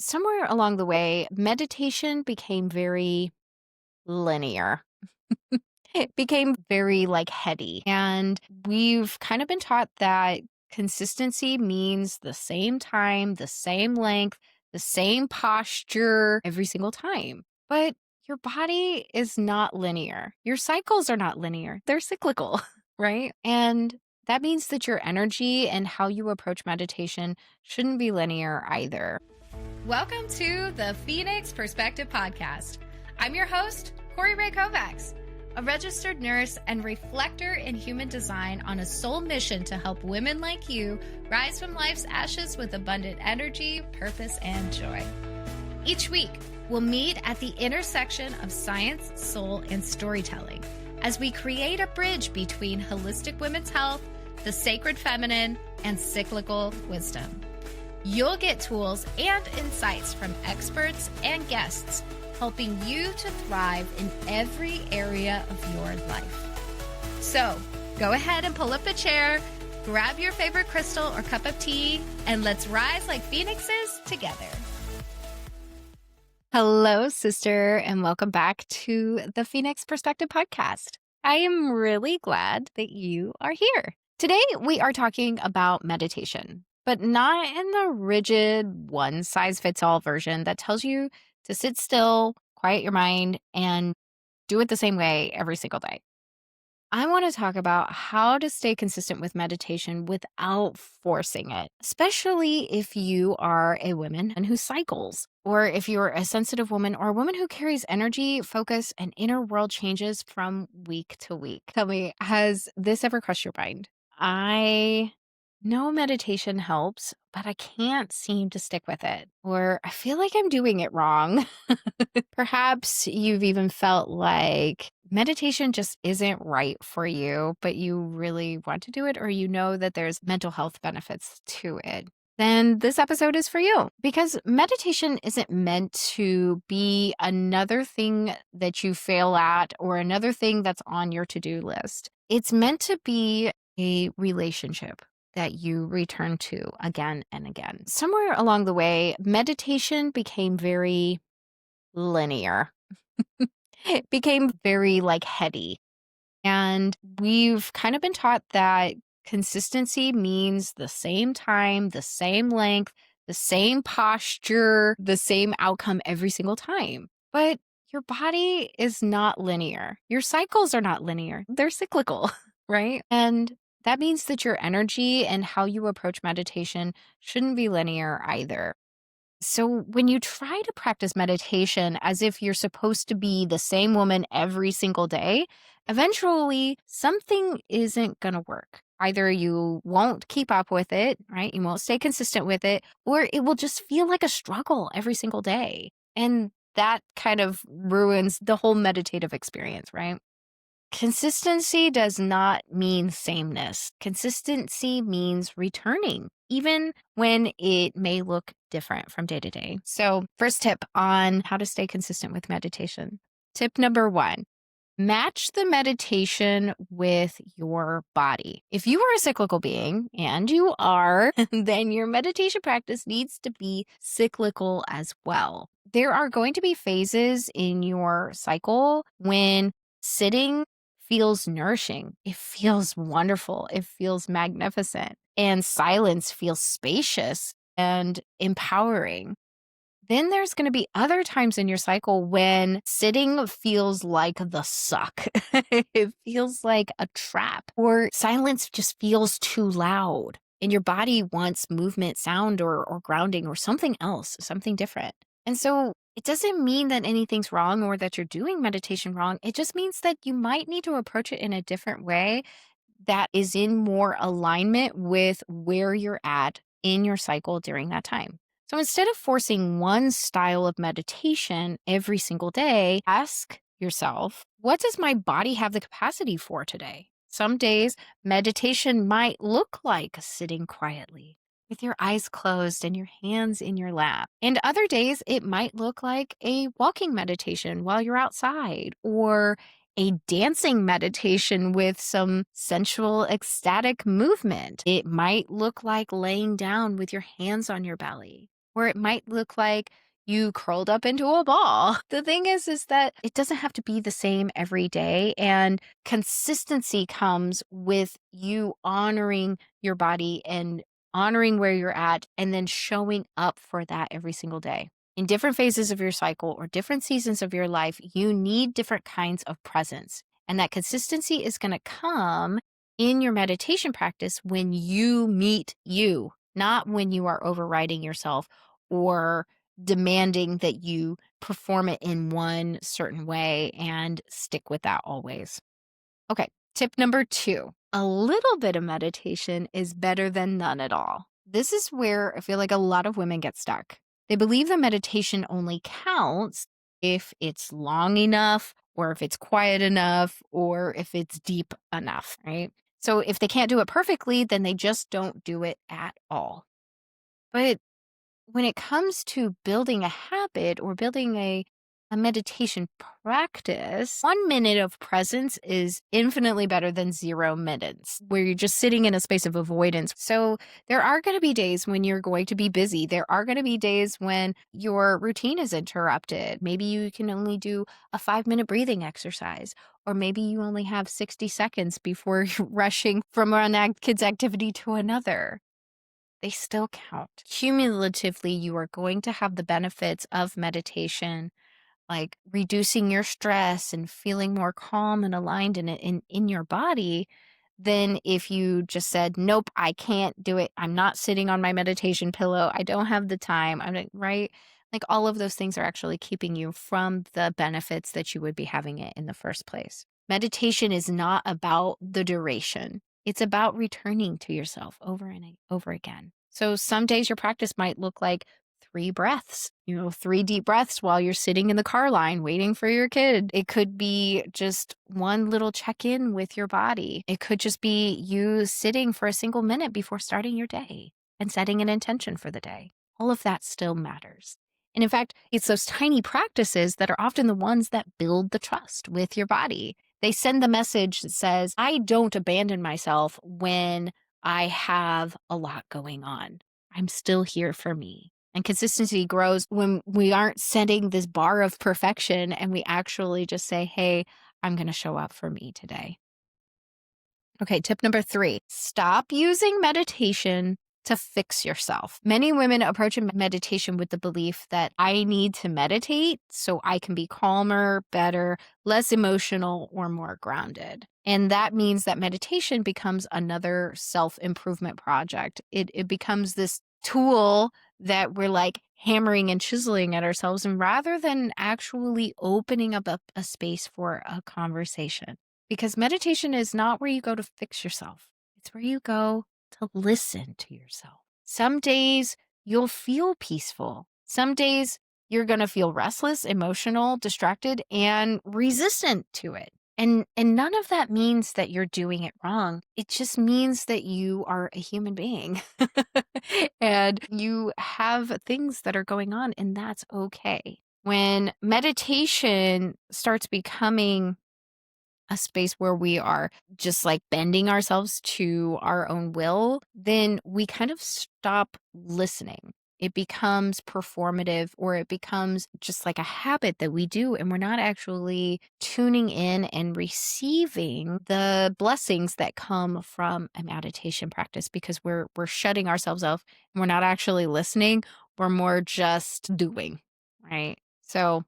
Somewhere along the way, meditation became very linear. It became very heady. And we've kind of been taught that consistency means the same time, the same length, the same posture every single time. But your body is not linear. Your cycles are not linear, they're cyclical, right? And that means that your energy and how you approach meditation shouldn't be linear either. Welcome to the Phoenix Perspective Podcast. I'm your host, Kori Kovacs, a registered nurse and reflector in human design on a soul mission to help women like you rise from life's ashes with abundant energy, purpose, and joy. Each week, we'll meet at the intersection of science, soul, and storytelling as we create a bridge between holistic women's health, the sacred feminine, and cyclical wisdom. You'll get tools and insights from experts and guests, helping you to thrive in every area of your life. So go ahead and pull up a chair, grab your favorite crystal or cup of tea, and let's rise like phoenixes together. Hello, sister, and welcome back to the Phoenix Perspective Podcast. I am really glad that you are here. Today, we are talking about meditation, but not in the rigid one-size-fits-all version that tells you to sit still, quiet your mind, and do it the same way every single day. I want to talk about how to stay consistent with meditation without forcing it, especially if you are a woman who cycles, or if you're a sensitive woman or a woman who carries energy, focus, and inner world changes from week to week. Tell me, has this ever crossed your mind? I know meditation helps, but I can't seem to stick with it, or I feel like I'm doing it wrong. Perhaps you've even felt like meditation just isn't right for you, but you really want to do it, or you know that there's mental health benefits to it. Then this episode is for you, because meditation isn't meant to be another thing that you fail at or another thing that's on your to-do list. It's meant to be a relationship that you return to again and again. Somewhere along the way, meditation became very linear. It became very heady. And we've kind of been taught that consistency means the same time, the same length, the same posture, the same outcome every single time. But your body is not linear. Your cycles are not linear, they're cyclical, right? And that means that your energy and how you approach meditation shouldn't be linear either. So, when you try to practice meditation as if you're supposed to be the same woman every single day, eventually something isn't going to work. Either you won't keep up with it, right? You won't stay consistent with it, or it will just feel like a struggle every single day. And that kind of ruins the whole meditative experience, right? Consistency does not mean sameness. Consistency means returning, even when it may look different from day to day. So, first tip on how to stay consistent with meditation. Tip number 1. Match the meditation with your body. If you are a cyclical being, and you are, then your meditation practice needs to be cyclical as well. There are going to be phases in your cycle when sitting feels nourishing. It feels wonderful. It feels magnificent. And silence feels spacious and empowering. Then there's going to be other times in your cycle when sitting feels like the suck. It feels like a trap, or silence just feels too loud. And your body wants movement, sound, or grounding, or something else, something different. And so it doesn't mean that anything's wrong or that you're doing meditation wrong. It just means that you might need to approach it in a different way that is in more alignment with where you're at in your cycle during that time. So instead of forcing one style of meditation every single day, ask yourself, what does my body have the capacity for today? Some days, meditation might look like sitting quietly with your eyes closed and your hands in your lap. And other days, it might look like a walking meditation while you're outside, or a dancing meditation with some sensual, ecstatic movement. It might look like laying down with your hands on your belly, or it might look like you curled up into a ball. The thing is that it doesn't have to be the same every day. And consistency comes with you honoring your body and honoring where you're at and then showing up for that every single day. In different phases of your cycle or different seasons of your life, you need different kinds of presence. And that consistency is going to come in your meditation practice when you meet you, not when you are overriding yourself or demanding that you perform it in one certain way and stick with that always. Okay, tip number 2. A little bit of meditation is better than none at all. This is where I feel like a lot of women get stuck. They believe that meditation only counts if it's long enough or if it's quiet enough or if it's deep enough, right? So if they can't do it perfectly, then they just don't do it at all. But when it comes to building a habit or building a meditation practice, 1 minute of presence is infinitely better than 0 minutes where you're just sitting in a space of avoidance. So there are going to be days when you're going to be busy. There are going to be days when your routine is interrupted. Maybe you can only do a 5 minute breathing exercise, or maybe you only have 60 seconds before you're rushing from one kid's activity to another. They still count. Cumulatively, you are going to have the benefits of meditation, like reducing your stress and feeling more calm and aligned in your body than if you just said, nope, I can't do it. I'm not sitting on my meditation pillow. I don't have the time. I'm like, right. Like all of those things are actually keeping you from the benefits that you would be having it in the first place. Meditation is not about the duration. It's about returning to yourself over and over again. So some days your practice might look like 3 breaths, 3 deep breaths while you're sitting in the car line waiting for your kid. It could be just one little check in with your body. It could just be you sitting for a single minute before starting your day and setting an intention for the day. All of that still matters. And in fact, it's those tiny practices that are often the ones that build the trust with your body. They send the message that says, I don't abandon myself when I have a lot going on. I'm still here for me. And consistency grows when we aren't setting this bar of perfection and we actually just say, hey, I'm going to show up for me today. Okay, tip number 3, stop using meditation to fix yourself. Many women approach meditation with the belief that I need to meditate so I can be calmer, better, less emotional, or more grounded. And that means that meditation becomes another self-improvement project. It becomes this tool that we're like hammering and chiseling at ourselves, and rather than actually opening up a space for a conversation. Because meditation is not where you go to fix yourself. It's where you go to listen to yourself. Some days you'll feel peaceful. Some days you're going to feel restless, emotional, distracted, and resistant to it. And none of that means that you're doing it wrong. It just means that you are a human being and you have things that are going on, and that's okay. When meditation starts becoming a space where we are just like bending ourselves to our own will, then we kind of stop listening. It becomes performative, or it becomes just like a habit that we do, and we're not actually tuning in and receiving the blessings that come from a meditation practice, because we're shutting ourselves off and we're not actually listening. We're more just doing, right? So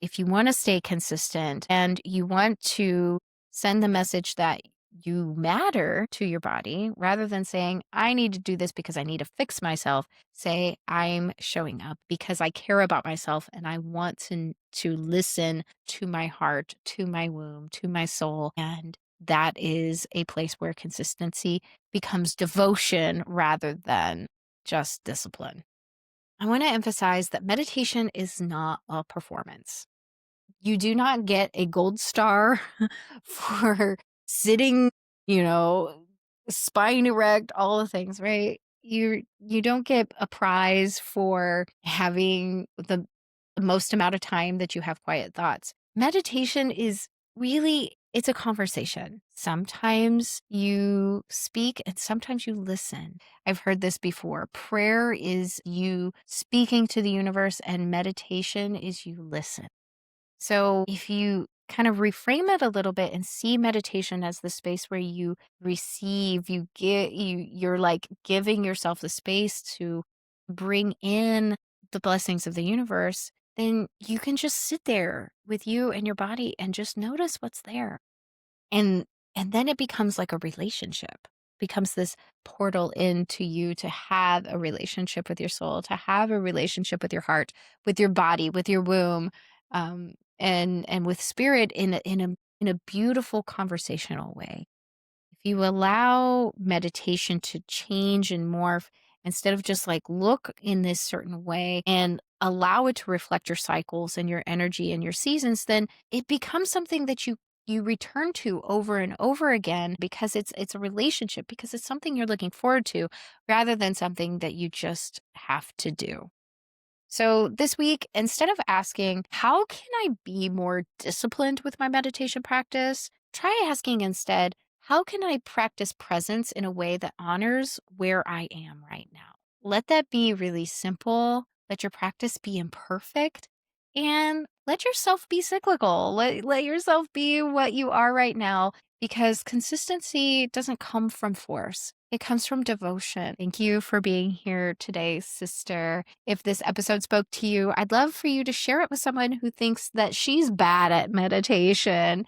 if you want to stay consistent and you want to send the message that you matter to your body, rather than saying, I need to do this because I need to fix myself, say, I'm showing up because I care about myself and I want to listen to my heart, to my womb, to my soul. And that is a place where consistency becomes devotion rather than just discipline. I want to emphasize that meditation is not a performance. You do not get a gold star for sitting, you know, spine erect, all the things, right? You don't get a prize for having the most amount of time that you have quiet thoughts. Meditation is really it's a conversation. Sometimes you speak and sometimes you listen. I've heard this before. Prayer is you speaking to the universe, and meditation is you listen. So if you kind of reframe it a little bit and see meditation as the space where you receive, you're like giving yourself the space to bring in the blessings of the universe, then you can just sit there with you and your body and just notice what's there. And and then it becomes like a relationship. Becomes this portal into you to have a relationship with your soul, to have a relationship with your heart, with your body, with your womb, and with spirit in a beautiful conversational way. If you allow meditation to change and morph, instead of just like look in this certain way and allow it to reflect your cycles and your energy and your seasons, then it becomes something that you return to over and over again, because it's a relationship, because it's something you're looking forward to rather than something that you just have to do. So this week, instead of asking, how can I be more disciplined with my meditation practice? Try asking instead, how can I practice presence in a way that honors where I am right now? Let that be really simple. Let your practice be imperfect, and let yourself be cyclical. Let yourself be what you are right now, because consistency doesn't come from force. It comes from devotion. Thank you for being here today, sister. If this episode spoke to you, I'd love for you to share it with someone who thinks that she's bad at meditation.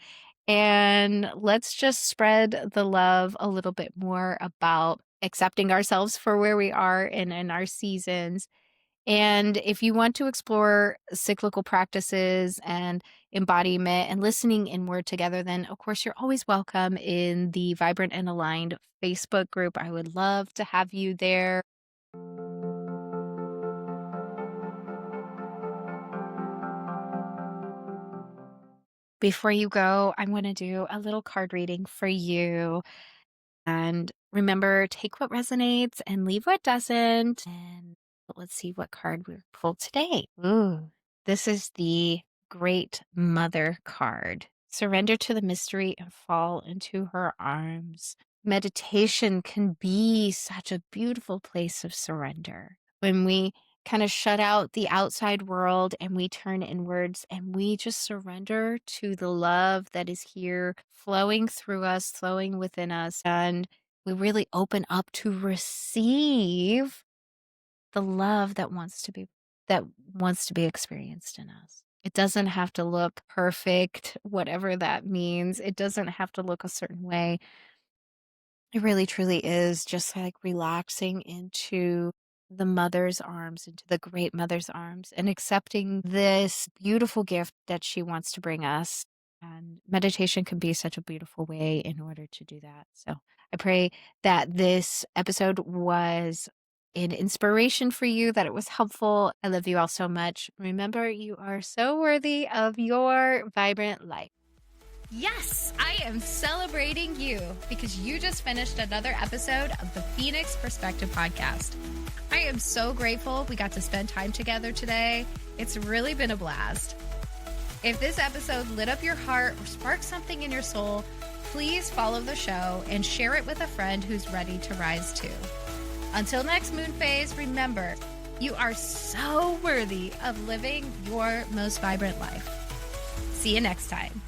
And let's just spread the love a little bit more about accepting ourselves for where we are in our seasons. And if you want to explore cyclical practices and embodiment and listening inward together, then of course you're always welcome in the Vibrant and Aligned Facebook group. I would love to have you there. Before you go, I'm going to do a little card reading for you. And remember, take what resonates and leave what doesn't. And let's see what card we pulled today. Ooh, this is the Great Mother card. Surrender to the mystery and fall into her arms. Meditation can be such a beautiful place of surrender. When we kind of shut out the outside world and we turn inwards and we just surrender to the love that is here, flowing through us, flowing within us. And we really open up to receive the love that wants to be experienced in us. It doesn't have to look perfect, whatever that means. It doesn't have to look a certain way. It really truly is just like relaxing into the mother's arms, into the great mother's arms, and accepting this beautiful gift that she wants to bring us. And meditation can be such a beautiful way in order to do that. So I pray that this episode was an inspiration for you, that it was helpful. I love you all so much. Remember, you are so worthy of your vibrant life. Yes, I am celebrating you because you just finished another episode of the Phoenix Perspective Podcast. I am so grateful we got to spend time together today. It's really been a blast. If this episode lit up your heart or sparked something in your soul, please follow the show and share it with a friend who's ready to rise too. Until next moon phase, remember, you are so worthy of living your most vibrant life. See you next time.